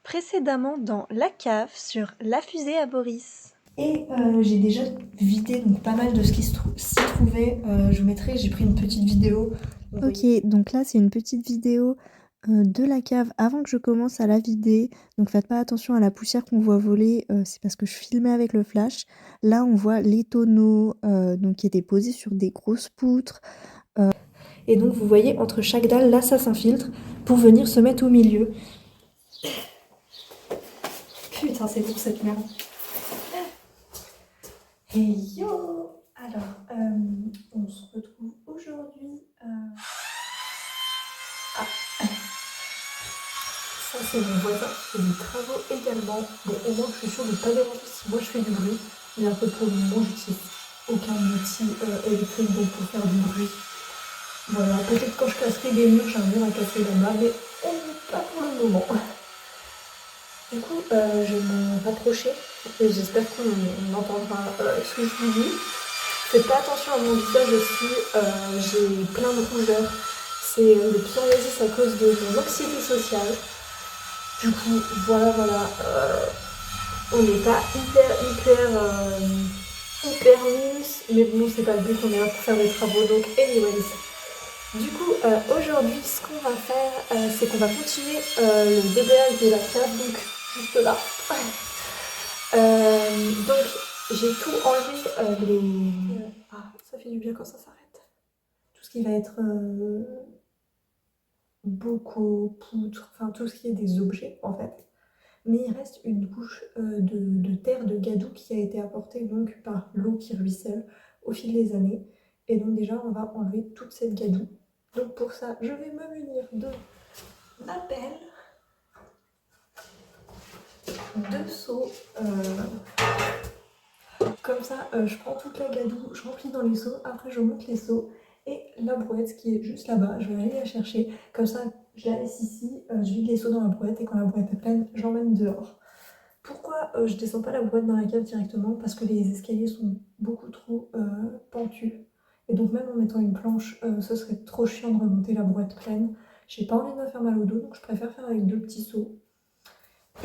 Précédemment dans La Cave sur La Fusée à Boris. Et j'ai déjà vidé donc pas mal de ce qui s'y trouvait. Je vous mettrai, j'ai pris une petite vidéo. Ok, donc là c'est une petite vidéo de la cave avant que je commence à la vider. Donc faites pas attention à la poussière qu'on voit voler, c'est parce que je filmais avec le flash. Là on voit les tonneaux donc, qui étaient posés sur des grosses poutres. Et donc vous voyez entre chaque dalle, là ça s'infiltre pour venir se mettre au milieu. Putain c'est lourd cette merde. Hey yo. Alors on se retrouve aujourd'hui. Ça c'est mon voisin qui fait des travaux également. Bon au moins je suis sûre de ne pas déranger si moi je fais du bruit. Mais un peu pour le moment j'utilise aucun outil électrique donc pour faire du bruit. Voilà, peut-être quand je casserai les murs, j'arriverai à casser là-bas, mais pas pour le moment. Du coup, je vais me rapprocher et j'espère qu'on entendra ce que je vous dis. Faites pas attention à mon visage aussi, j'ai plein de rougeurs. C'est le psoriasis à cause de mon anxiété sociale. Du coup, voilà, on n'est pas hyper mince, mais bon, c'est pas le but, on est là pour faire des travaux, donc anyways. Du coup, aujourd'hui, ce qu'on va faire, c'est qu'on va continuer le déballage de la table, donc juste là. Donc, j'ai tout enlevé, Ah, ça fait du bien quand ça s'arrête. Tout ce qui va être bocaux, poutres, enfin tout ce qui est des objets, en fait. Mais il reste une couche de terre de gadou qui a été apportée donc par l'eau qui ruisselle au fil des années. Et donc déjà, on va enlever toute cette gadoue. Donc pour ça, je vais me munir de ma pelle, deux seaux. Comme ça, je prends toute la gadoue, je remplis dans les seaux, après je monte les seaux. Et la brouette qui est juste là-bas, je vais aller la chercher. Comme ça, je la laisse ici, je vide les seaux dans la brouette et quand la brouette est pleine, j'emmène dehors. Pourquoi je descends pas la brouette dans la cave directement? Parce que les escaliers sont beaucoup trop pentus. Et donc même en mettant une planche, ce serait trop chiant de remonter la brouette pleine. J'ai pas envie de me faire mal au dos, donc je préfère faire avec deux petits seaux.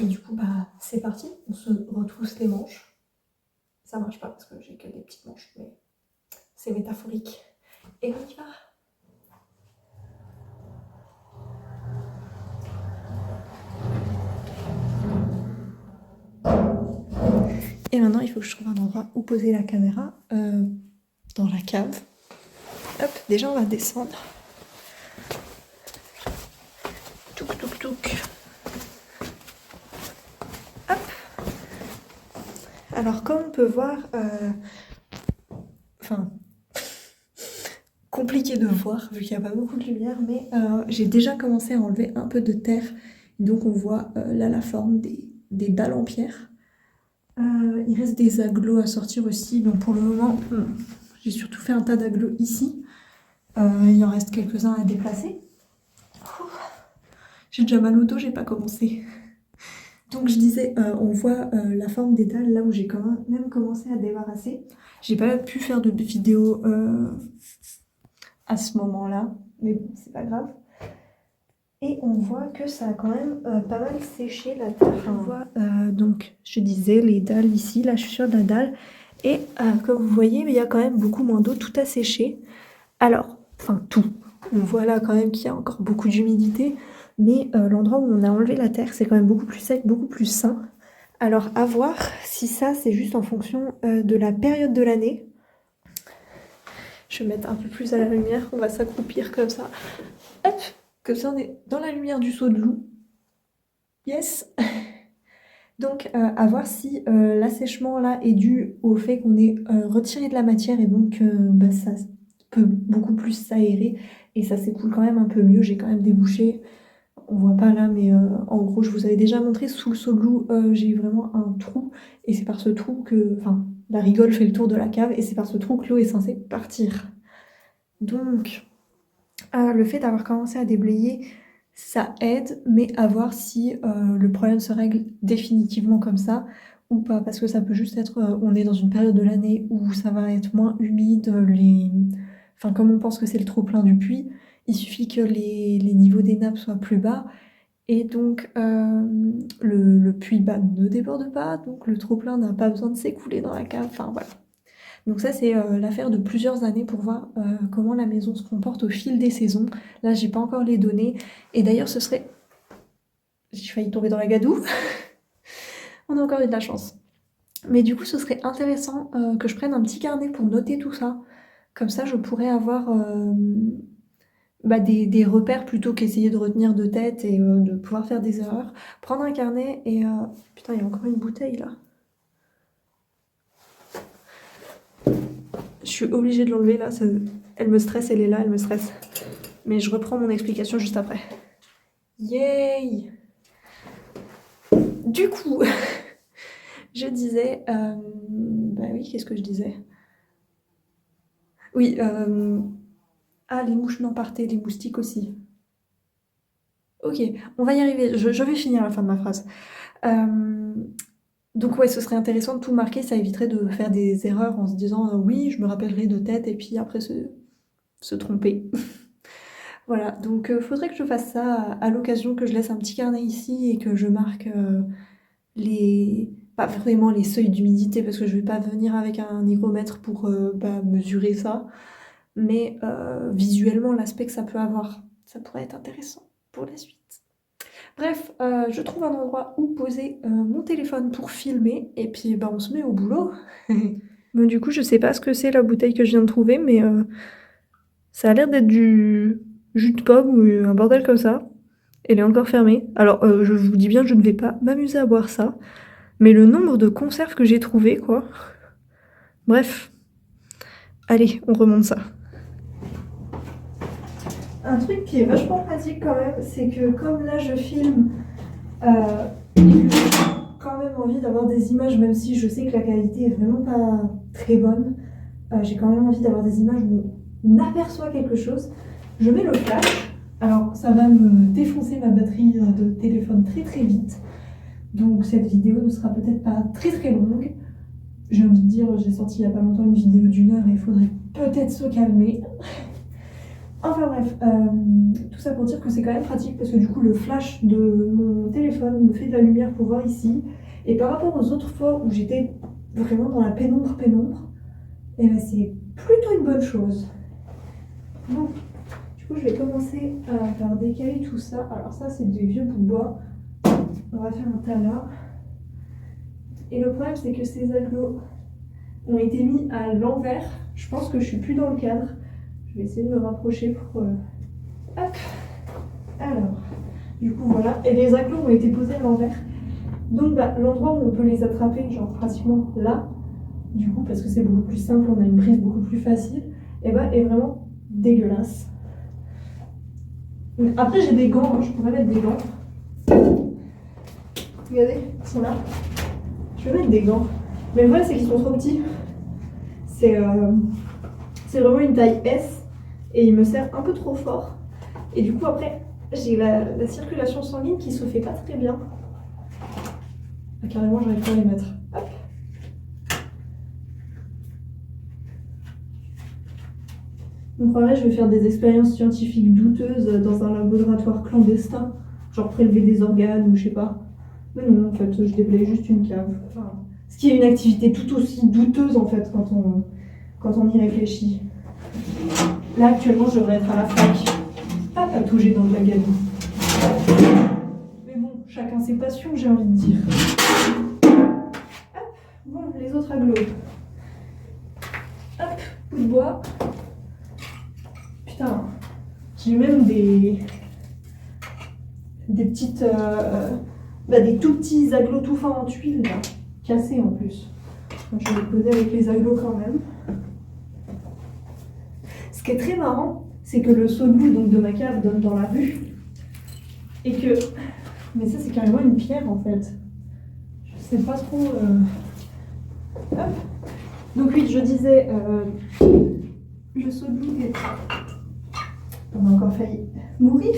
Et du coup, bah c'est parti, on se retrousse les manches. Ça marche pas parce que j'ai que des petites manches, mais c'est métaphorique. Et on y va! Et maintenant, il faut que je trouve un endroit où poser la caméra dans la cave. Hop, déjà on va descendre. Touk touk touk. Hop. Alors comme on peut voir, compliqué de voir vu qu'il n'y a pas beaucoup de lumière, mais j'ai déjà commencé à enlever un peu de terre. Donc on voit là la forme des dalles en pierre. Il reste des agglos à sortir aussi, donc pour le moment, j'ai surtout fait un tas d'agglos ici. Il en reste quelques-uns à déplacer. J'ai déjà mal au dos, j'ai pas commencé. Donc je disais, on voit la forme des dalles là où j'ai quand même commencé à débarrasser. J'ai pas pu faire de vidéo à ce moment-là, mais bon, c'est pas grave. Et on voit que ça a quand même pas mal séché la terre. On voit donc, je disais, les dalles ici, là je suis sur la dalle. Et comme vous voyez, il y a quand même beaucoup moins d'eau, tout a séché. Alors, enfin tout. On voit là quand même qu'il y a encore beaucoup d'humidité. Mais l'endroit où on a enlevé la terre, c'est quand même beaucoup plus sec, beaucoup plus sain. Alors à voir si ça, c'est juste en fonction de la période de l'année. Je vais mettre un peu plus à la lumière, on va s'accroupir comme ça. Hop! Comme ça, on est dans la lumière du seau de loup. Yes! Donc, à voir si l'assèchement là est dû au fait qu'on ait retiré de la matière et donc ça peut beaucoup plus s'aérer et ça s'écoule quand même un peu mieux. J'ai quand même débouché, on voit pas là, mais en gros, je vous avais déjà montré sous le seau de loup, j'ai eu vraiment un trou et c'est par ce trou que, enfin, la rigole fait le tour de la cave et c'est par ce trou que l'eau est censée partir. Donc, le fait d'avoir commencé à déblayer, ça aide, mais à voir si le problème se règle définitivement comme ça ou pas, parce que ça peut juste être, on est dans une période de l'année où ça va être moins humide, enfin comme on pense que c'est le trop plein du puits, il suffit que les niveaux des nappes soient plus bas Et donc le puits bas ne déborde pas, donc le trop-plein n'a pas besoin de s'écouler dans la cave, enfin voilà. Donc ça c'est l'affaire de plusieurs années pour voir comment la maison se comporte au fil des saisons. Là j'ai pas encore les données, et d'ailleurs ce serait... J'ai failli tomber dans la gadoue. On a encore eu de la chance. Mais du coup ce serait intéressant que je prenne un petit carnet pour noter tout ça. Comme ça je pourrais avoir des repères plutôt qu'essayer de retenir de tête et de pouvoir faire des erreurs. Prendre un carnet et... Putain, il y a encore une bouteille là. Je suis obligée de l'enlever là, elle me stresse, elle est là, elle me stresse. Mais je reprends mon explication juste après. Yay! Du coup, je disais... Bah oui, qu'est-ce que je disais? Oui, ah, les mouches n'en partaient, les moustiques aussi. Ok, on va y arriver, je vais finir la fin de ma phrase. Donc ouais, ce serait intéressant de tout marquer, ça éviterait de faire des erreurs en se disant oui, je me rappellerai de tête et puis après se tromper. Voilà, donc faudrait que je fasse ça à l'occasion, que je laisse un petit carnet ici et que je marque les... pas vraiment les seuils d'humidité parce que je vais pas venir avec un hygromètre pour mesurer ça, mais visuellement l'aspect que ça peut avoir, ça pourrait être intéressant pour la suite. Bref, je trouve un endroit où poser mon téléphone pour filmer et puis on se met au boulot. Bon, du coup, je sais pas ce que c'est la bouteille que je viens de trouver, mais ça a l'air d'être du jus de pomme ou un bordel comme ça. Elle est encore fermée. Alors, je vous dis bien, je ne vais pas m'amuser à boire ça, mais le nombre de conserves que j'ai trouvées, quoi. Bref, allez, on remonte ça. Un truc qui est vachement pratique quand même, c'est que comme là je filme et que j'ai quand même envie d'avoir des images, même si je sais que la qualité est vraiment pas très bonne, j'ai quand même envie d'avoir des images où on aperçoit quelque chose. Je mets le flash, alors ça va me défoncer ma batterie de téléphone très très vite, donc cette vidéo ne sera peut-être pas très très longue. J'ai envie de dire, j'ai sorti il y a pas longtemps une vidéo d'1 heure et il faudrait peut-être se calmer. Enfin bref, tout ça pour dire que c'est quand même pratique parce que du coup le flash de mon téléphone me fait de la lumière pour voir ici. Et par rapport aux autres fois où j'étais vraiment dans la pénombre, et ben c'est plutôt une bonne chose. Bon, du coup je vais commencer par décaler tout ça. Alors ça c'est des vieux bouts de bois. On va faire un tas là. Et le problème c'est que ces agglos ont été mis à l'envers. Je pense que je suis plus dans le cadre. Je vais essayer de me rapprocher pour... Hop. Alors, du coup voilà. Et les agglos ont été posés à l'envers. Donc l'endroit où on peut les attraper, genre pratiquement là, du coup parce que c'est beaucoup plus simple, on a une prise beaucoup plus facile, et est vraiment dégueulasse. Après j'ai des gants, je pourrais mettre des gants. Regardez, ils sont là. Je vais mettre des gants. Mais le problème c'est qu'ils sont trop petits. C'est vraiment une taille S. Et il me sert un peu trop fort. Et du coup, après, j'ai la circulation sanguine qui se fait pas très bien. Ah, carrément, j'arrive pas à les mettre. Hop. On croirait que je vais faire des expériences scientifiques douteuses dans un laboratoire clandestin. Genre prélever des organes ou je sais pas. Mais non, en fait, je déblaye juste une cave. Enfin, ce qui est une activité tout aussi douteuse, en fait, quand on y réfléchit. Là, actuellement, je devrais être à la fac, pas patauger dans de la gadoue. Mais bon, chacun ses passions, j'ai envie de dire. Hop, bon, les autres agglos. Hop, bout de bois. Putain, j'ai même des petites... des tout petits agglos tout fins en tuiles, là, cassés en plus. Donc, je vais les poser avec les agglos quand même. Ce qui est très marrant, c'est que le seau de boue donc, de ma cave donne dans la rue. Et que... Mais ça, c'est carrément une pierre, en fait. Je sais pas trop... Hop. Donc oui, je disais... le seau de boue est... On a encore failli mourir.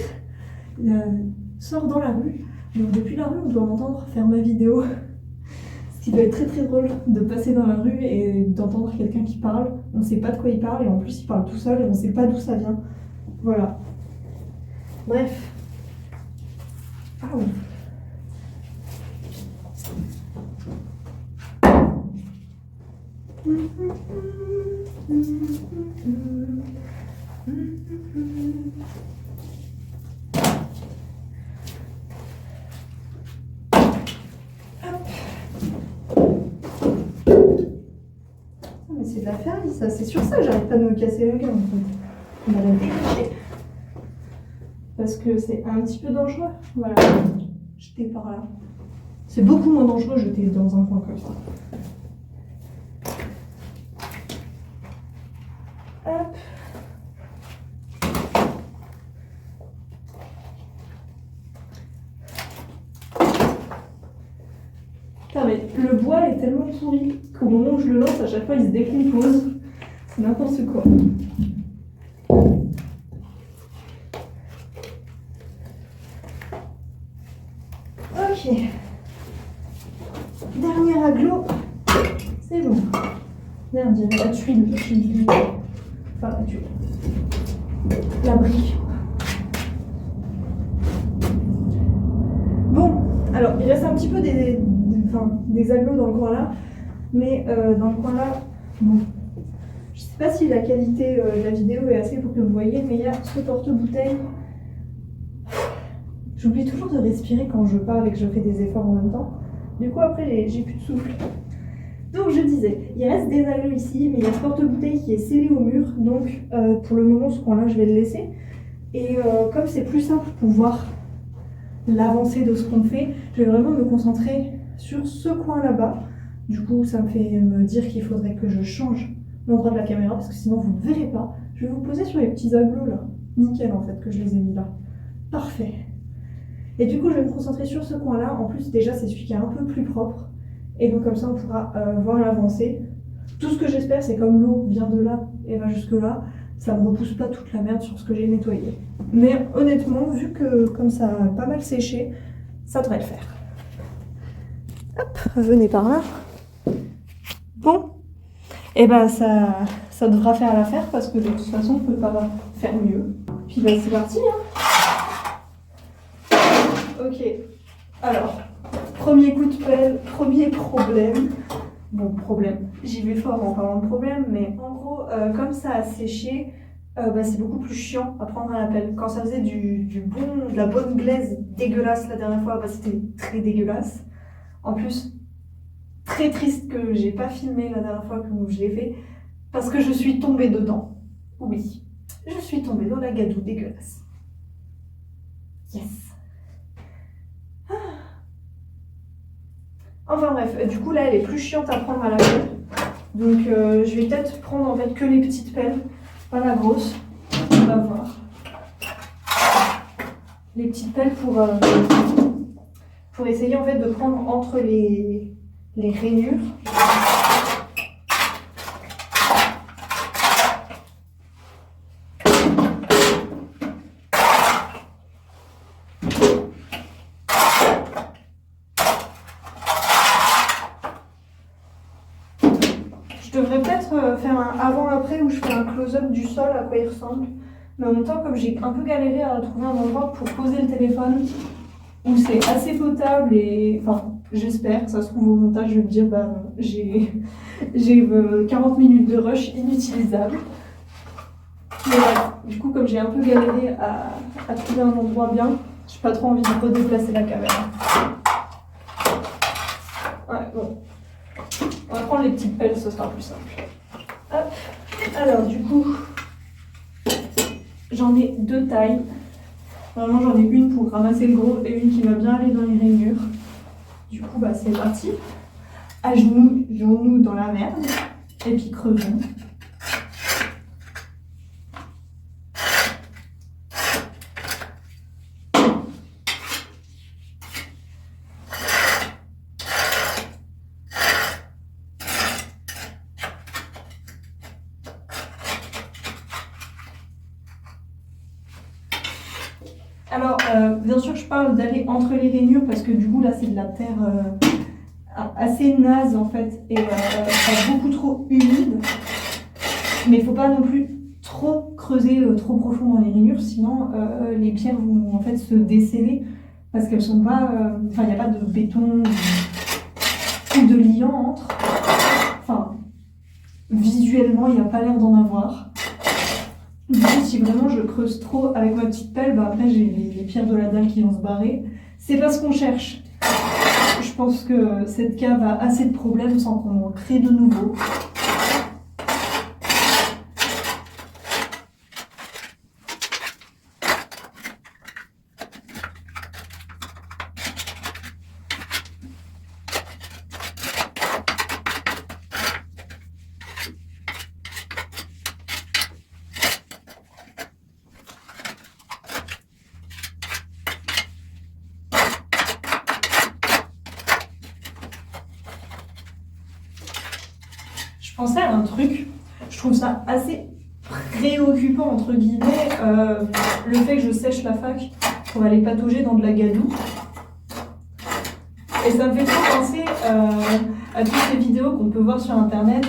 Sort dans la rue. Donc depuis la rue, on doit m'entendre faire ma vidéo. Ce qui doit être très très drôle de passer dans la rue et d'entendre quelqu'un qui parle. On ne sait pas de quoi il parle et en plus il parle tout seul et on ne sait pas d'où ça vient. Voilà. Bref. Ah oui. Mais c'est de la ferrie, ça. C'est sur ça, j'arrête pas de me casser le gars en fait. On va la décacher. Parce que c'est un petit peu dangereux. Voilà. Jeter par là. C'est beaucoup moins dangereux jeter dans un coin comme ça. Hop. Putain, mais le bois est tellement pourri qu'au moment où je le lance, à chaque fois il se décompose. C'est n'importe quoi. Ok. Dernier aglo. C'est bon. Merde, j'avais la tuile. Enfin, la tuile. La brique. Bon, alors il reste un petit peu des aglos dans le coin là. Mais dans le coin là, bon. Je sais pas si la qualité de la vidéo est assez pour que vous voyez, mais il y a ce porte-bouteille. J'oublie toujours de respirer quand je parle et que je fais des efforts en même temps. Du coup, après, j'ai plus de souffle. Donc, je disais, il reste des aglos ici, mais il y a ce porte-bouteille qui est scellé au mur. Donc, pour le moment, ce coin-là, je vais le laisser. Et comme c'est plus simple pour voir l'avancée de ce qu'on fait, je vais vraiment me concentrer sur ce coin là-bas. Du coup, ça me fait me dire qu'il faudrait que je change l'endroit de la caméra, parce que sinon, vous ne verrez pas. Je vais vous poser sur les petits aglos, là. Nickel, en fait, que je les ai mis là. Parfait. Et du coup, je vais me concentrer sur ce coin-là. En plus, déjà, c'est celui qui est un peu plus propre. Et donc, comme ça, on pourra voir l'avancée. Tout ce que j'espère, c'est comme l'eau vient de là et va jusque là, ça ne me repousse pas toute la merde sur ce que j'ai nettoyé. Mais honnêtement, vu que comme ça a pas mal séché, ça devrait le faire. Hop, venez par là. Bon, et ben ça devra faire l'affaire parce que de toute façon, on ne peut pas faire mieux. Puis ben, c'est parti, hein. Ok, alors, premier coup de pelle, premier problème. Bon, problème, j'y vais fort en parlant de problème, mais en gros, comme ça a séché, c'est beaucoup plus chiant à prendre à la pelle. Quand ça faisait de la bonne glaise dégueulasse la dernière fois, c'était très dégueulasse. En plus, très triste que j'ai pas filmé la dernière fois que je l'ai fait, parce que je suis tombée dedans. Oui, je suis tombée dans la gadoue dégueulasse. Yes. Enfin bref, du coup là elle est plus chiante à prendre à la pelle. Donc je vais peut-être prendre en fait que les petites pelles, pas la grosse. On va voir. Les petites pelles pour essayer en fait de prendre entre les rainures. Je devrais peut-être faire un avant-après où je fais un close-up du sol, à quoi il ressemble. Mais en même temps, comme j'ai un peu galéré à trouver un endroit pour poser le téléphone, où c'est assez potable et... Enfin, j'espère, ça se trouve au montage, je vais me dire, j'ai 40 minutes de rush inutilisables. Mais voilà, du coup, comme j'ai un peu galéré à trouver un endroit bien, j'ai pas trop envie de redéplacer la caméra. Ouais, bon. On va prendre les petites pelles, ce sera plus simple. Hop. Alors, du coup, j'en ai deux tailles. Normalement, j'en ai une pour ramasser le gros et une qui va bien aller dans les rainures. Du coup, c'est parti. Agenouillons-nous dans la merde et puis creusons. Alors, bien sûr, je parle d'aller entre les rainures parce que du coup, là, c'est de la terre assez naze en fait et pas beaucoup trop humide. Mais il ne faut pas non plus trop creuser trop profond dans les rainures, sinon les pierres vont en fait se déceler parce qu'elles sont pas... Enfin, il n'y a pas de béton ou de liant entre. Enfin, visuellement, il n'y a pas l'air d'en avoir. Du coup, si vraiment je creuse trop avec ma petite pelle, bah après j'ai les pierres de la dalle qui vont se barrer. C'est pas ce qu'on cherche. Je pense que cette cave a assez de problèmes sans qu'on en crée de nouveaux. Je pensais à un truc, je trouve ça assez préoccupant entre guillemets, le fait que je sèche la fac pour aller patauger dans de la gadoue. Et ça me fait trop penser à toutes ces vidéos qu'on peut voir sur internet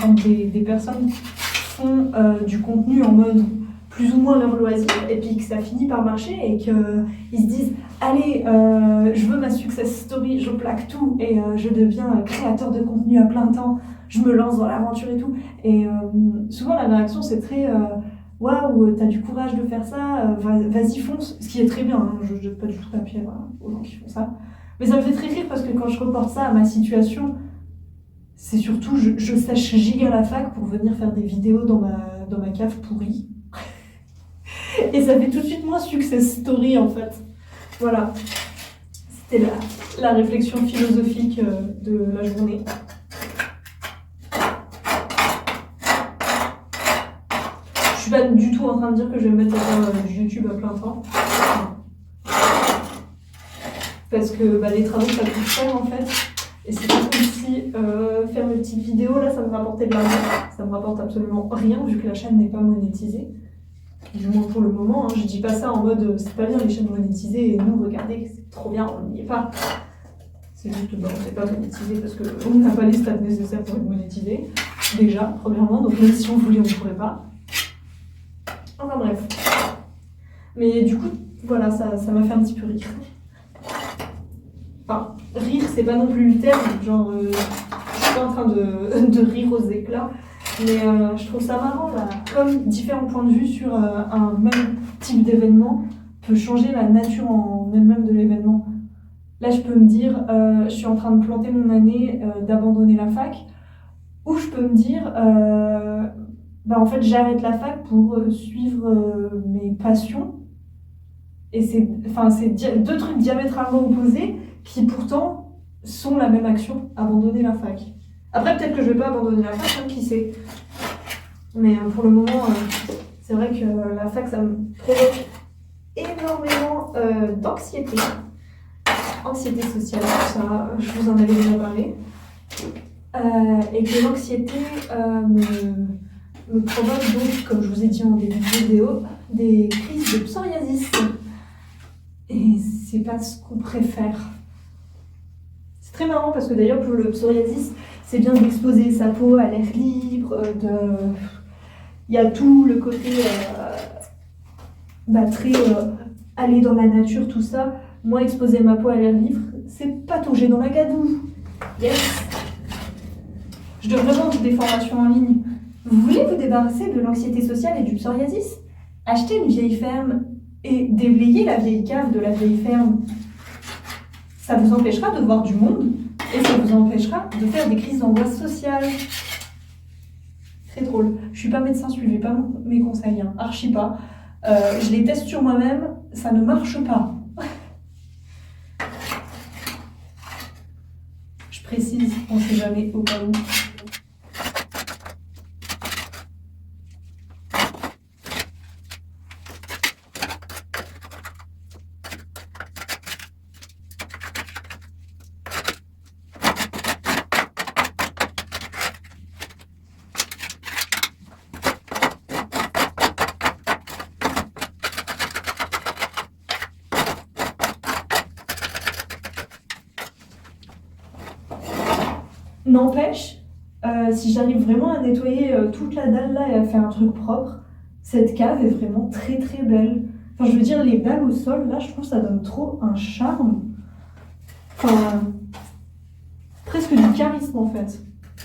quand des personnes font du contenu en mode plus ou moins leur loisir et puis que ça finit par marcher et qu'ils se disent allez, je veux ma success story, je plaque tout et je deviens créateur de contenu à plein temps, je me lance dans l'aventure et tout. Et souvent la réaction c'est très waouh, t'as du courage de faire ça, vas-y fonce, ce qui est très bien, hein, je ne jette pas du tout la pierre aux gens qui font ça. Mais ça me fait très rire parce que quand je reporte ça à ma situation, c'est surtout je sèche giga la fac pour venir faire des vidéos dans ma cave pourrie. Et ça fait tout de suite moins success story en fait. Voilà, c'était la réflexion philosophique de la journée. Je suis pas du tout en train de dire que je vais me mettre à faire du YouTube à plein temps. Parce que les travaux ça coûte cher en fait. Et c'est pas comme si faire mes petites vidéos là ça me rapportait de l'argent. Ça me rapporte absolument rien vu que la chaîne n'est pas monétisée. Du moins pour le moment, hein. Je dis pas ça en mode c'est pas bien les chaînes monétisées et nous regardez c'est trop bien, on n'y est pas. C'est juste on n'est pas monétisé parce qu'on n'a pas les stats nécessaires pour être monétisé. Déjà, premièrement, donc même si on voulait on ne pourrait pas. Enfin bref. Mais du coup, voilà, ça m'a fait un petit peu rire. Enfin, rire, c'est pas non plus le terme, genre, je suis pas en train de rire aux éclats, mais je trouve ça marrant, là, comme différents points de vue sur un même type d'événement peut changer la nature en elle-même de l'événement. Là, je peux me dire, je suis en train de planter mon année d'abandonner la fac, ou je peux me dire, en fait, j'arrête la fac pour suivre mes passions, et c'est deux trucs diamétralement opposés, qui pourtant sont la même action, abandonner la fac. Après, peut-être que je vais pas abandonner la fac, hein, qui sait. Mais pour le moment, c'est vrai que la fac, ça me provoque énormément d'anxiété. Anxiété sociale, tout ça, je vous en avais déjà parlé. Et que l'anxiété me provoque donc, comme je vous ai dit en début de vidéo, des crises de psoriasis. Et c'est pas ce qu'on préfère. C'est très marrant parce que d'ailleurs pour le psoriasis, c'est bien d'exposer sa peau à l'air libre, il y a tout le côté très aller dans la nature, tout ça. Moi, exposer ma peau à l'air libre, c'est patauger dans la gadoue. Yes. Je devrais vendre des formations en ligne. Vous voulez vous débarrasser de l'anxiété sociale et du psoriasis? Achetez une vieille ferme et déblayer la vieille cave de la vieille ferme. Ça vous empêchera de voir du monde et ça vous empêchera de faire des crises d'angoisse sociale. Très drôle. Je suis pas médecin, suivez pas mes conseils, hein. Archi pas. Je les teste sur moi-même, ça ne marche pas. Je précise, on sait jamais au cas où. N'empêche, si j'arrive vraiment à nettoyer toute la dalle là et à faire un truc propre, cette cave est vraiment très très belle. Enfin, je veux dire, les dalles au sol, là, je trouve que ça donne trop un charme. Enfin, presque du charisme, en fait.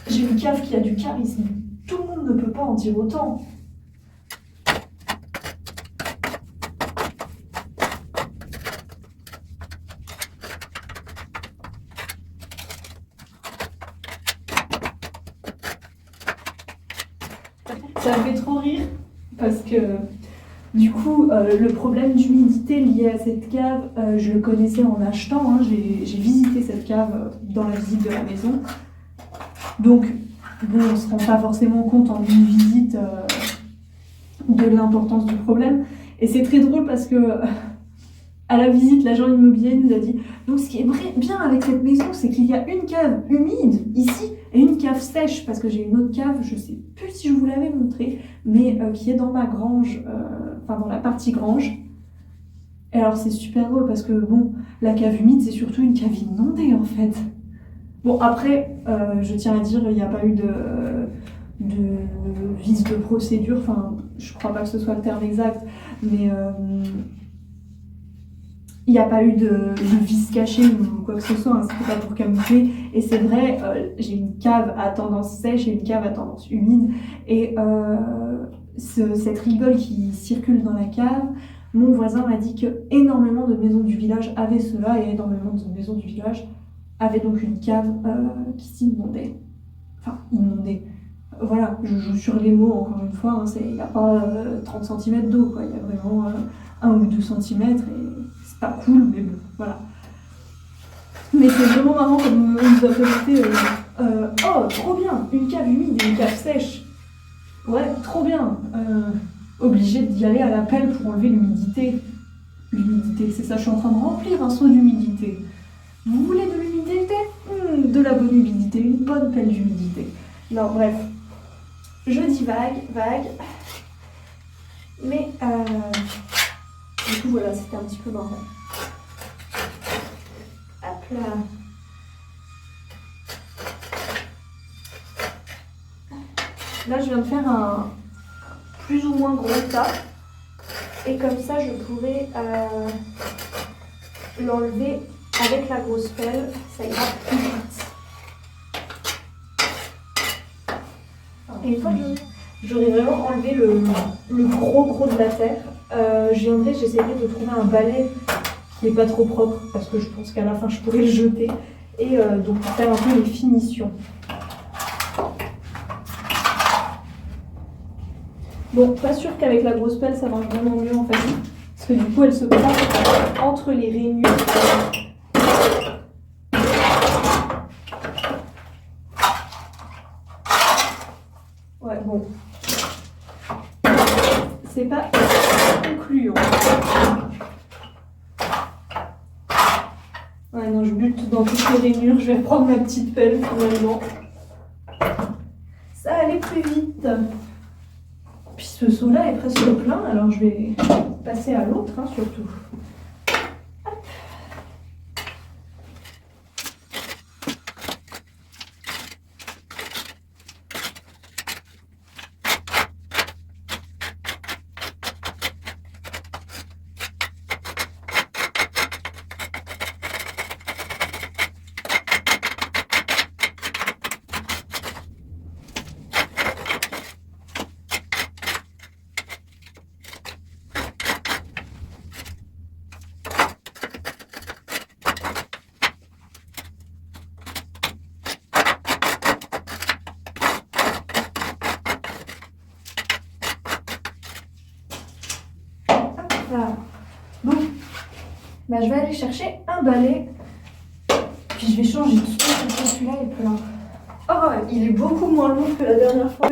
J'ai une cave qui a du charisme. Tout le monde ne peut pas en dire autant. Ça me fait trop rire parce que du coup, le problème d'humidité lié à cette cave, je le connaissais en achetant. Hein. J'ai visité cette cave dans la visite de la maison. Donc, bon, on ne se rend pas forcément compte en une visite de l'importance du problème. Et c'est très drôle parce que à la visite, l'agent immobilier nous a dit donc ce qui est bien avec cette maison, c'est qu'il y a une cave humide ici et une cave sèche, parce que j'ai une autre cave, je sais plus si je vous l'avais montré, mais qui est dans ma grange, enfin dans la partie grange. Et alors c'est super drôle parce que bon, la cave humide c'est surtout une cave inondée en fait. Bon après, je tiens à dire, il n'y a pas eu de vice de procédure, enfin je crois pas que ce soit le terme exact, mais il n'y a pas eu de vice caché ou quoi que ce soit, hein, c'était pas pour camoufler. Et c'est vrai, j'ai une cave à tendance sèche et une cave à tendance humide. Et cette rigole qui circule dans la cave, mon voisin m'a dit que énormément de maisons du village avaient cela et énormément de maisons du village avaient donc une cave qui s'inondait. Enfin, inondée. Voilà, je joue sur les mots encore une fois, hein, il n'y a pas 30 cm d'eau, quoi. Il y a vraiment 1 ou 2 cm et c'est pas cool, mais bon, voilà. Mais c'est vraiment marrant comme on nous a présenté oh, trop bien, une cave humide et une cave sèche. Ouais, trop bien. Obligé d'y aller à la pelle pour enlever l'humidité. L'humidité, c'est ça, je suis en train de remplir un seau d'humidité. Vous voulez de l'humidité? De la bonne humidité, une bonne pelle d'humidité. Non, bref. Je dis vague. Mais du coup, voilà, c'était un petit peu marrant. Hop là. Là, je viens de faire un plus ou moins gros tas. Et comme ça, je pourrais l'enlever avec la grosse pelle. Ça ira plus vite. Et une fois que j'aurai vraiment enlevé le gros de la terre, j'essaierai de trouver un balai qui n'est pas trop propre, parce que je pense qu'à la fin je pourrais le jeter, et donc faire un peu les finitions. Bon, pas sûr qu'avec la grosse pelle ça marche vraiment mieux en fait, parce que du coup elle se place entre les rainures. Ouais, bon. C'est pas concluant. Ouais, non, je bute dans toutes les rainures. Je vais prendre ma petite pelle finalement. Ça allait plus vite. Puis ce seau-là est presque plein, alors je vais passer à l'autre, hein, surtout. Hop. Voilà. Bon, bah, je vais aller chercher un balai. Puis je vais changer de son parce que celui-là est plein. Oh, il est beaucoup moins lourd que la dernière fois.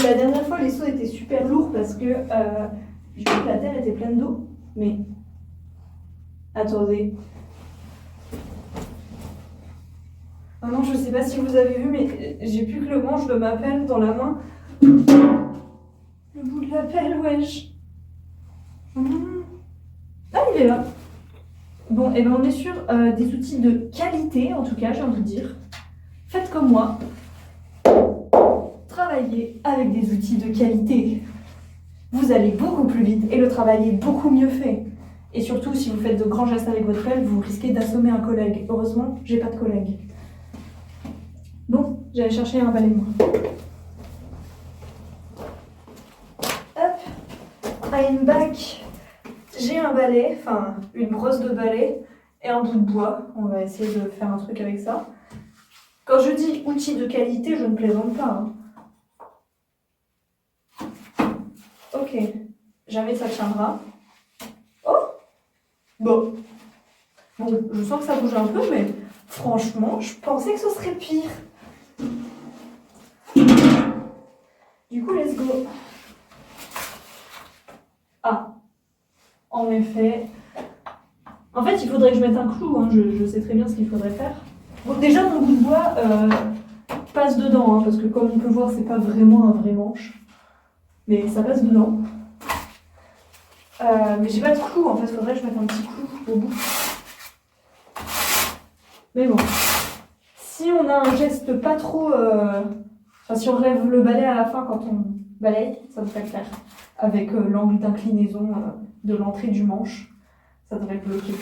La dernière fois, les seaux étaient super lourds parce que je vois que la terre était pleine d'eau. Mais attendez. Oh non, je sais pas si vous avez vu, mais j'ai plus que le manche de ma pelle dans la main. Le bout de la pelle, wesh. Ah, il est là. Bon, et ben on est sur des outils de qualité, en tout cas, j'ai envie de dire. Faites comme moi. Travaillez avec des outils de qualité. vous allez beaucoup plus vite et le travail est beaucoup mieux fait. Et surtout, si vous faites de grands gestes avec votre pelle, vous risquez d'assommer un collègue. Heureusement, j'ai pas de collègue. Bon, j'allais chercher un balai, moi. Hop, I'm back. J'ai un balai, enfin une brosse de balai et un bout de bois. On va essayer de faire un truc avec ça. Quand je dis outil de qualité, je ne plaisante pas. Ok, jamais ça tiendra. Oh, bon. Bon, je sens que ça bouge un peu, mais franchement, je pensais que ce serait pire. Du coup, let's go. Ah, en effet. En fait, il faudrait que je mette un clou, hein. Je sais très bien ce qu'il faudrait faire. Bon, déjà, mon bout de bois passe dedans, hein, parce que comme on peut voir, c'est pas vraiment un vrai manche. Mais ça passe dedans. Mais j'ai pas de clou, en fait, faudrait que je mette un petit clou au bout. Mais bon. Si on a un geste pas trop... Enfin, si on relève le balai à la fin quand on balaye, ça devrait le faire. Avec l'angle d'inclinaison de l'entrée du manche, ça devrait bloquer.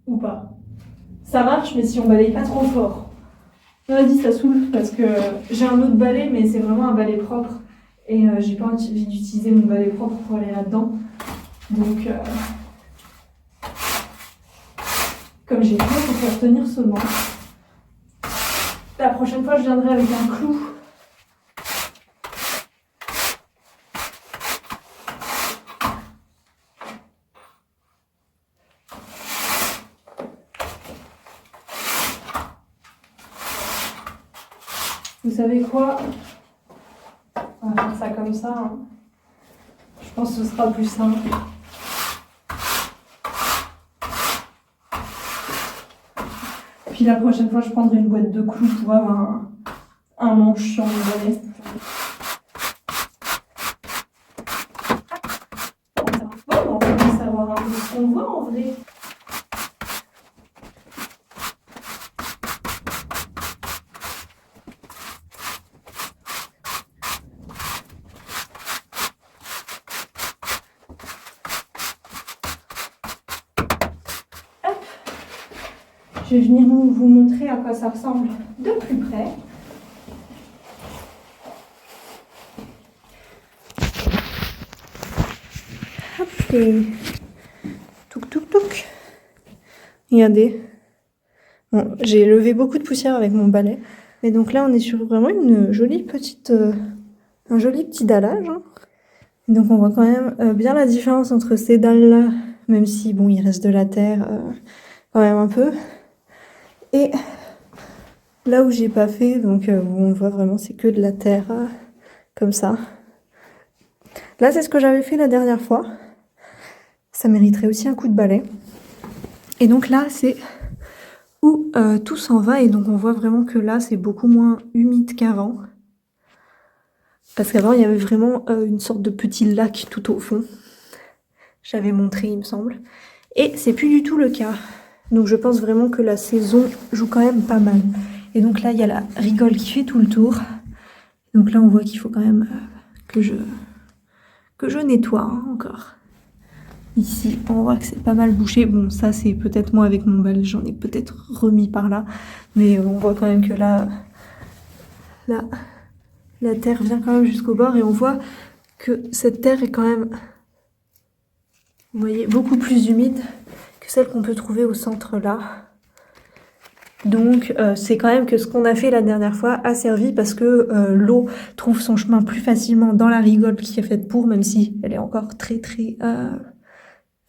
Ou pas. Ça marche, mais si on balaye pas trop fort. Vas-y, ça saoule, parce que j'ai un autre balai, mais c'est vraiment un balai propre. Et j'ai pas envie d'utiliser mon balai propre pour aller là-dedans. Donc, comme j'ai peur pour faire tenir ce manche, la prochaine fois, je viendrai avec un clou. Vous savez quoi? On va faire ça comme ça. Hein. Je pense que ce sera plus simple. Puis la prochaine fois, je prendrai une boîte de clous pour avoir un manche sur mon balai. Bon, on va savoir un peu ce qu'on voit en vrai. Je vais venir vous montrer à quoi ça ressemble de plus près. Hop, et touc touc touc. Regardez. Bon, j'ai levé beaucoup de poussière avec mon balai. Et donc là, on est sur vraiment une jolie petite, un joli petit dallage. Hein. Donc on voit quand même bien la différence entre ces dalles-là, même si bon, il reste de la terre quand même un peu. Et là où j'ai pas fait, donc où on voit vraiment c'est que de la terre comme ça. Là c'est ce que j'avais fait la dernière fois. Ça mériterait aussi un coup de balai. Et donc là c'est où tout s'en va et donc on voit vraiment que là c'est beaucoup moins humide qu'avant. Parce qu'avant il y avait vraiment une sorte de petit lac tout au fond. J'avais montré il me semble. Et c'est plus du tout le cas. Donc je pense vraiment que la saison joue quand même pas mal. Et donc là, il y a la rigole qui fait tout le tour. Donc là, on voit qu'il faut quand même que je nettoie hein, encore. Ici, on voit que c'est pas mal bouché. Bon, ça, c'est peut-être moi avec mon balai, j'en ai peut-être remis par là. Mais on voit quand même que là, la terre vient quand même jusqu'au bord. Et on voit que cette terre est quand même, vous voyez, beaucoup plus humide que celle qu'on peut trouver au centre là. Donc c'est quand même que ce qu'on a fait la dernière fois a servi parce que l'eau trouve son chemin plus facilement dans la rigole qui est faite pour, même si elle est encore très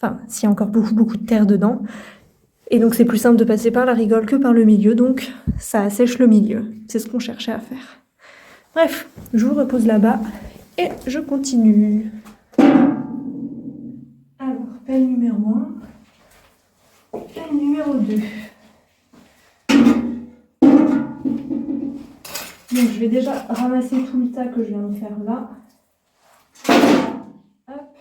enfin s'il y a encore beaucoup de terre dedans. Et donc c'est plus simple de passer par la rigole que par le milieu, donc ça assèche le milieu. C'est ce qu'on cherchait à faire. Bref, je vous repose là-bas et je continue. Alors, pelle numéro 1, pelle numéro 2. Donc je vais déjà ramasser tout le tas que je viens de faire là. Hop.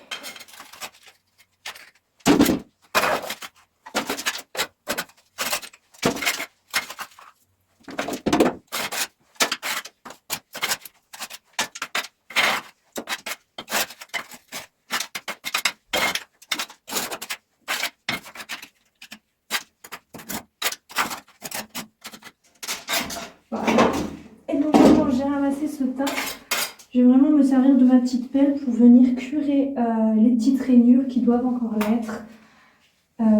ce tas, je vais vraiment me servir de ma petite pelle pour venir curer les petites rainures qui doivent encore l'être,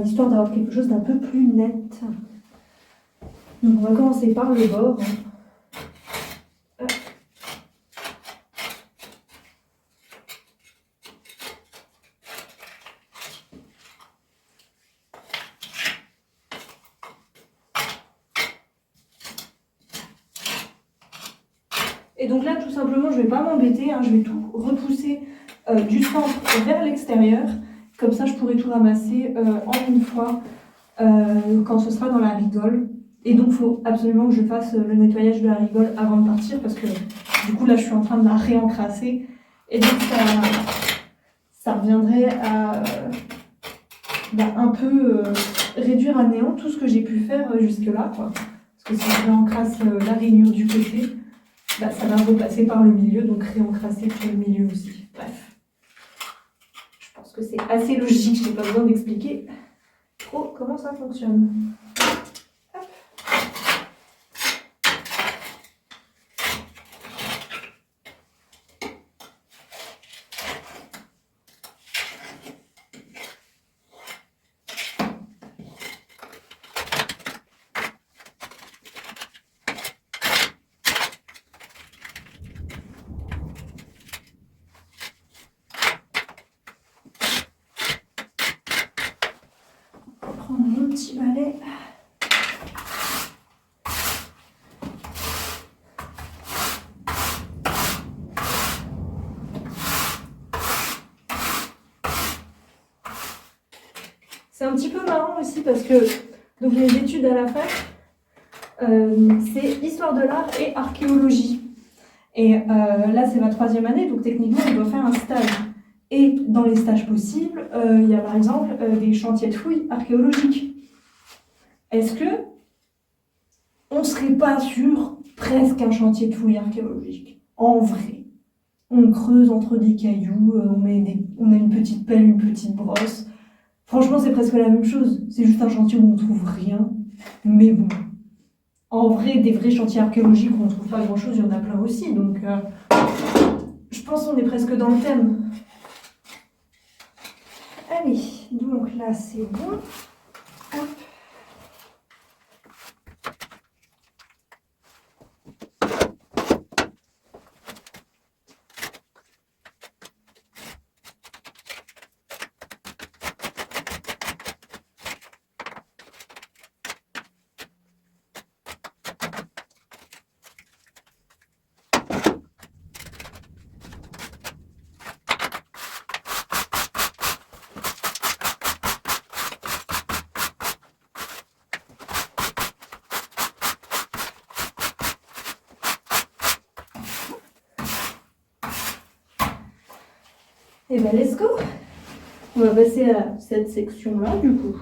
histoire d'avoir quelque chose d'un peu plus net. Donc on va commencer par le bord. Et donc là, tout simplement, je ne vais pas m'embêter, hein, je vais tout repousser du centre vers l'extérieur. Comme ça, je pourrai tout ramasser en une fois quand ce sera dans la rigole. Et donc, il faut absolument que je fasse le nettoyage de la rigole avant de partir parce que du coup, là, je suis en train de la réencrasser. Et donc, ça reviendrait à un peu réduire à néant tout ce que j'ai pu faire jusque-là, quoi. Parce que si je réencrasse la rainure du côté, ça va repasser par le milieu, donc réencrasser tout le milieu aussi. Bref, je pense que c'est assez logique, je n'ai pas besoin d'expliquer trop comment ça fonctionne. Hop. Prendre mon petit balai. C'est un petit peu marrant aussi parce que donc mes études à la fac, c'est histoire de l'art et archéologie. Et là, c'est ma 3e année, donc techniquement, je dois faire un stage. Et dans les stages possibles, il y a par exemple des chantiers de fouilles archéologiques. Est-ce que on serait pas sur presque un chantier de fouilles archéologiques? En vrai, on creuse entre des cailloux, on a une petite pelle, une petite brosse. Franchement, c'est presque la même chose. C'est juste un chantier où on trouve rien. Mais bon, en vrai, des vrais chantiers archéologiques où on trouve pas grand-chose, il y en a plein aussi. Donc, je pense qu'on est presque dans le thème. Allez, donc là c'est bon. Hop. Et ben let's go. On va passer à cette section-là du coup.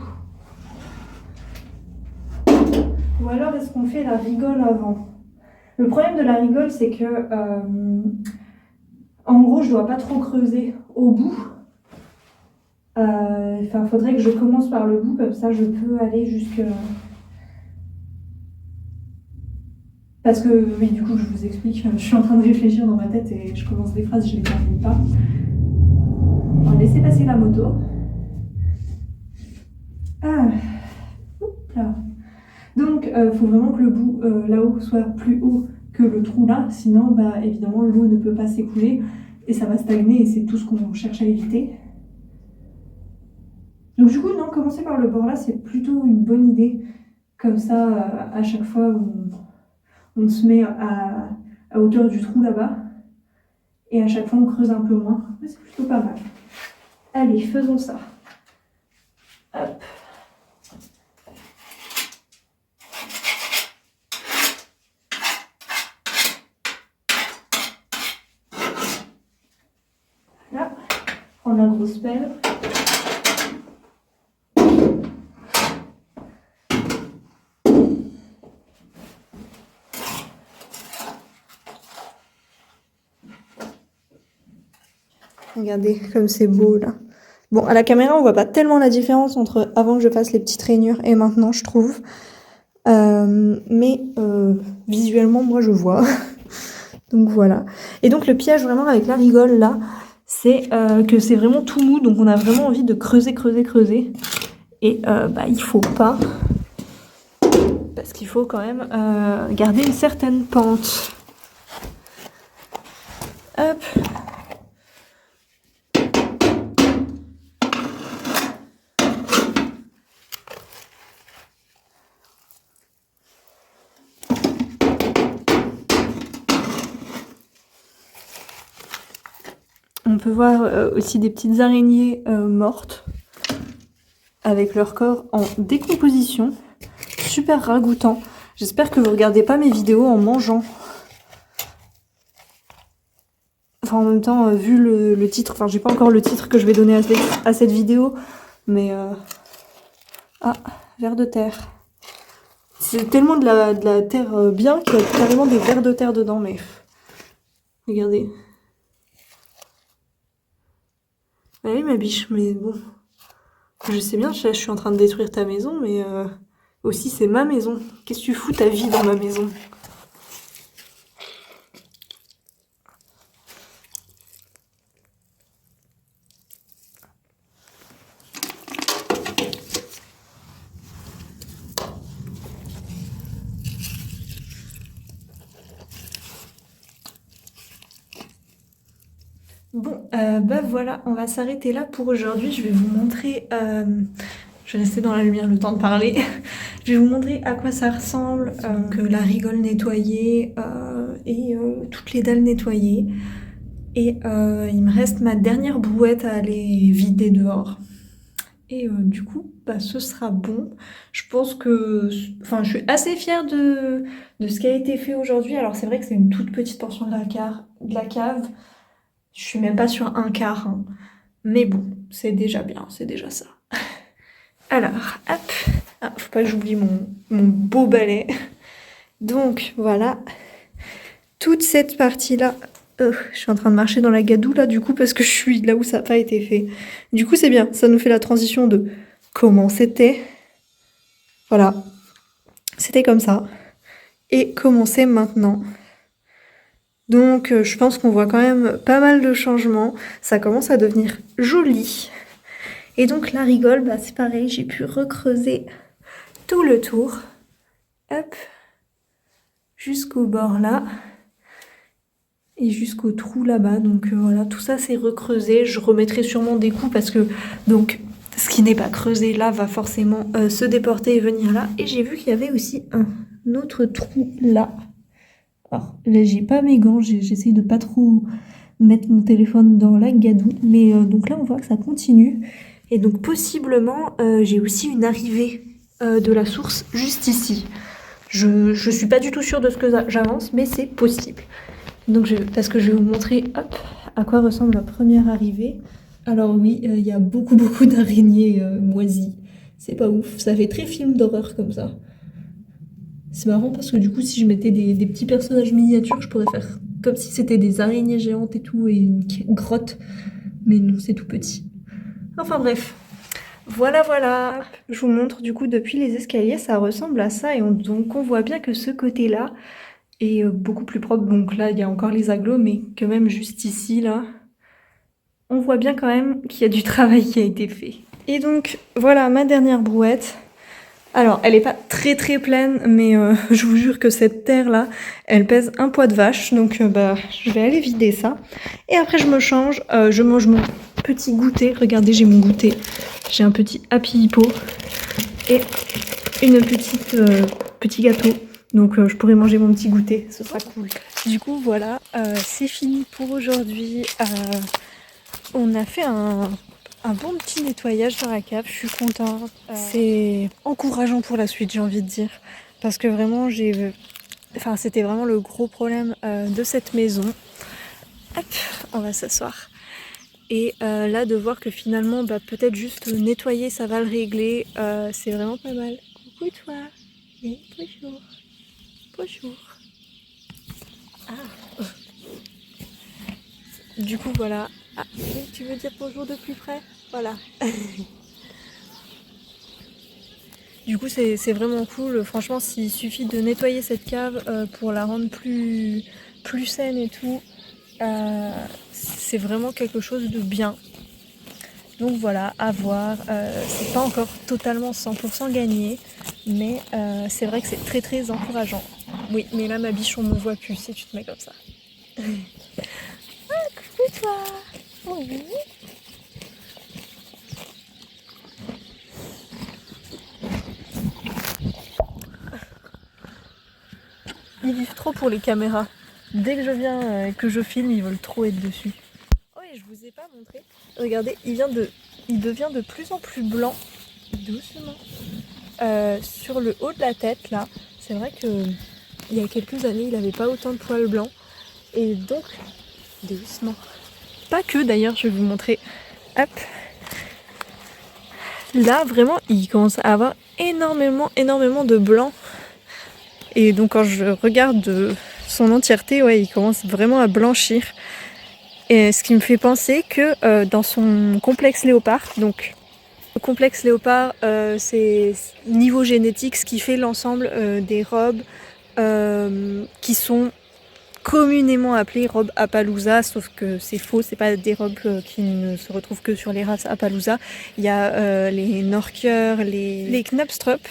Ou alors est-ce qu'on fait la rigole avant? Le problème de la rigole, c'est que en gros, je dois pas trop creuser au bout. Faudrait que je commence par le bout, comme ça je peux aller jusque... Parce que, oui, du coup, je vous explique, je suis en train de réfléchir dans ma tête et je commence des phrases, je les termine pas. On va laisser passer la moto. Ah, oups, là. Donc, faut vraiment que le bout là-haut soit plus haut que le trou là, sinon, évidemment, l'eau ne peut pas s'écouler et ça va stagner et c'est tout ce qu'on cherche à éviter. Donc, du coup, non, commencer par le bord là, c'est plutôt une bonne idée. Comme ça, à chaque fois, on se met à hauteur du trou là-bas et à chaque fois, on creuse un peu moins. C'est plutôt pas mal. Allez, faisons ça. Hop. Là, prendre la grosse pelle. Regardez comme c'est beau là. Bon, à la caméra, on voit pas tellement la différence entre avant que je fasse les petites rainures et maintenant, je trouve. Mais visuellement, moi, je vois. Donc voilà. Et donc le piège vraiment avec la rigole là, c'est que c'est vraiment tout mou, donc on a vraiment envie de creuser. Et il faut pas, parce qu'il faut quand même garder une certaine pente. Hop. On peut voir aussi des petites araignées mortes avec leur corps en décomposition, super ragoûtant. J'espère que vous regardez pas mes vidéos en mangeant. Enfin, en même temps, vu le titre, enfin j'ai pas encore le titre que je vais donner à cette vidéo, mais ah, vers de terre. C'est tellement de la terre bien qu'il y a carrément des vers de terre dedans, mais regardez. Oui, ma biche, mais bon. Je sais bien, je suis en train de détruire ta maison, mais aussi c'est ma maison. Qu'est-ce que tu fous ta vie dans ma maison? Bon, voilà, on va s'arrêter là pour aujourd'hui. Je vais vous montrer, je vais rester dans la lumière le temps de parler. Je vais vous montrer à quoi ça ressemble, que la rigole nettoyée et toutes les dalles nettoyées. Et il me reste ma dernière brouette à aller vider dehors. Et du coup, ce sera bon. Je pense que... Enfin, je suis assez fière de ce qui a été fait aujourd'hui. Alors c'est vrai que c'est une toute petite portion de la cave. Je suis même pas sur un quart, hein. Mais bon, c'est déjà bien, c'est déjà ça. Alors, hop. Ah, faut pas que j'oublie mon beau balai. Donc, voilà. Toute cette partie-là... je suis en train de marcher dans la gadoue, là, du coup, parce que je suis là où ça n'a pas été fait. Du coup, c'est bien. Ça nous fait la transition de comment c'était. Voilà. C'était comme ça. Et comment c'est maintenant. Donc, je pense qu'on voit quand même pas mal de changements. Ça commence à devenir joli. Et donc, la rigole, c'est pareil. J'ai pu recreuser tout le tour. Hop. Jusqu'au bord là. Et jusqu'au trou là-bas. Donc, voilà, tout ça, c'est recreusé. Je remettrai sûrement des coups parce que, donc, ce qui n'est pas creusé là va forcément se déporter et venir là. Et j'ai vu qu'il y avait aussi un autre trou là. Alors, là, j'ai pas mes gants, j'essaye de pas trop mettre mon téléphone dans la gadoue, mais donc là on voit que ça continue. Et donc possiblement j'ai aussi une arrivée de la source juste ici. Je suis pas du tout sûre de ce que j'avance, mais c'est possible. Donc parce que je vais vous montrer hop, à quoi ressemble la première arrivée. Alors oui, il y a beaucoup d'araignées moisies. C'est pas ouf, ça fait très film d'horreur comme ça. C'est marrant parce que du coup, si je mettais des petits personnages miniatures, je pourrais faire comme si c'était des araignées géantes et tout, et une grotte. Mais non, c'est tout petit. Enfin bref. Voilà. Je vous montre du coup depuis les escaliers, ça ressemble à ça. Et donc on voit bien que ce côté-là est beaucoup plus propre. Donc là, il y a encore les agglos, mais que même juste ici, là, on voit bien quand même qu'il y a du travail qui a été fait. Et donc, voilà ma dernière brouette. Alors, elle n'est pas très pleine, mais je vous jure que cette terre-là, elle pèse un poids de vache. Donc, je vais aller vider ça. Et après, je me change. Je mange mon petit goûter. Regardez, j'ai mon goûter. J'ai un petit Happy Hippo et une petit gâteau. Donc, je pourrais manger mon petit goûter. Ce sera cool. Du coup, voilà. C'est fini pour aujourd'hui. On a fait un bon petit nettoyage dans la cave, je suis contente. C'est encourageant pour la suite, j'ai envie de dire. Parce que vraiment, c'était vraiment le gros problème de cette maison. Hop, on va s'asseoir. Et là, de voir que finalement, peut-être juste nettoyer, ça va le régler, c'est vraiment pas mal. Coucou toi. Et bonjour. Bonjour. Ah. Du coup, voilà. Ah, tu veux dire bonjour de plus près? Voilà. Du coup c'est vraiment cool, franchement s'il suffit de nettoyer cette cave pour la rendre plus saine et tout, c'est vraiment quelque chose de bien. Donc voilà, à voir, c'est pas encore totalement 100% gagné, mais c'est vrai que c'est très très encourageant. Oui, mais là ma biche on me voit plus si tu te mets comme ça. Ah, coucou toi. Oh, oui. Ils vivent trop pour les caméras. Dès que je viens et que je filme, ils veulent trop être dessus. Oh et je vous ai pas montré. Regardez, il devient de plus en plus blanc, doucement. Sur le haut de la tête là, c'est vrai que il y a quelques années, il n'avait pas autant de poils blancs. Et donc, doucement. Pas que d'ailleurs, je vais vous montrer. Hop. Là, vraiment, il commence à avoir énormément de blanc. Et donc, quand je regarde son entièreté, ouais, il commence vraiment à blanchir. Et ce qui me fait penser que dans son complexe léopard, donc le complexe léopard, c'est niveau génétique ce qui fait l'ensemble des robes qui sont communément appelées robes Appaloosa, sauf que c'est faux, c'est pas des robes qui ne se retrouvent que sur les races Appaloosa. Il y a les Norker, les Knapstrup,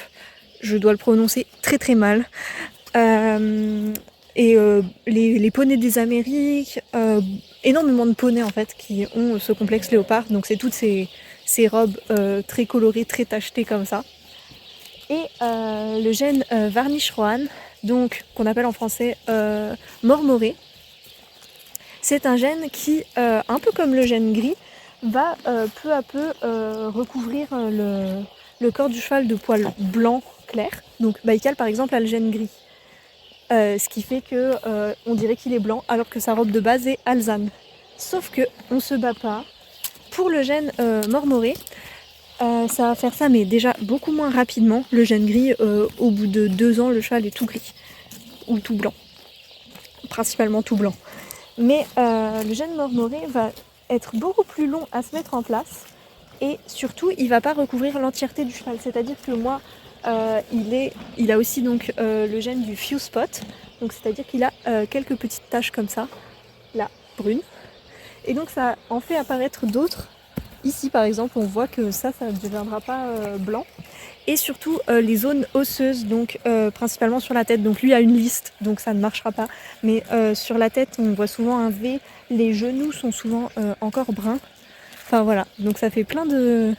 je dois le prononcer très très mal, et les poneys des Amériques, énormément de poneys en fait qui ont ce complexe léopard, donc c'est toutes ces robes très colorées, très tachetées comme ça. Et le gène Varnish Rohan, donc qu'on appelle en français mormoré, c'est un gène qui, un peu comme le gène gris, va peu à peu recouvrir le corps du cheval de poils blancs clairs. Donc Baïkal par exemple a le gène gris. Ce qui fait que on dirait qu'il est blanc alors que sa robe de base est alezane. Sauf que on se bat pas. Pour le gène mormoré, ça va faire ça, mais déjà beaucoup moins rapidement. Le gène gris, au bout de 2 ans, le cheval est tout gris. Ou tout blanc. Principalement tout blanc. Mais le gène mormoré va être beaucoup plus long à se mettre en place. Et surtout, il va pas recouvrir l'entièreté du cheval. C'est-à-dire que moi, il a aussi donc le gène du few spot. Donc c'est-à-dire qu'il a quelques petites taches comme ça, là, brunes. Et donc ça en fait apparaître d'autres. Ici par exemple on voit que ça ne deviendra pas blanc. Et surtout les zones osseuses, donc principalement sur la tête. Donc lui a une liste, donc ça ne marchera pas. Mais sur la tête on voit souvent un V. Les genoux sont souvent encore bruns. Enfin voilà, donc ça fait plein de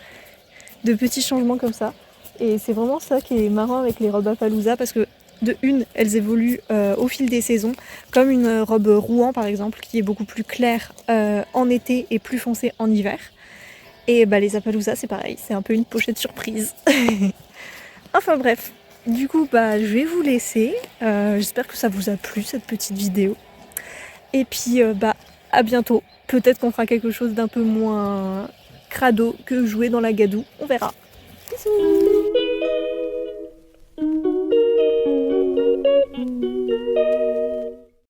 petits changements comme ça. Et c'est vraiment ça qui est marrant avec les robes Appaloosa, parce que de une, elles évoluent au fil des saisons, comme une robe Rouen par exemple, qui est beaucoup plus claire en été et plus foncée en hiver. Et bah, les Appaloosa c'est pareil, c'est un peu une pochette surprise. Enfin bref, du coup bah, je vais vous laisser. J'espère que ça vous a plu cette petite vidéo. Et puis bah, à bientôt. Peut-être qu'on fera quelque chose d'un peu moins crado que jouer dans la gadoue. On verra. Bisous.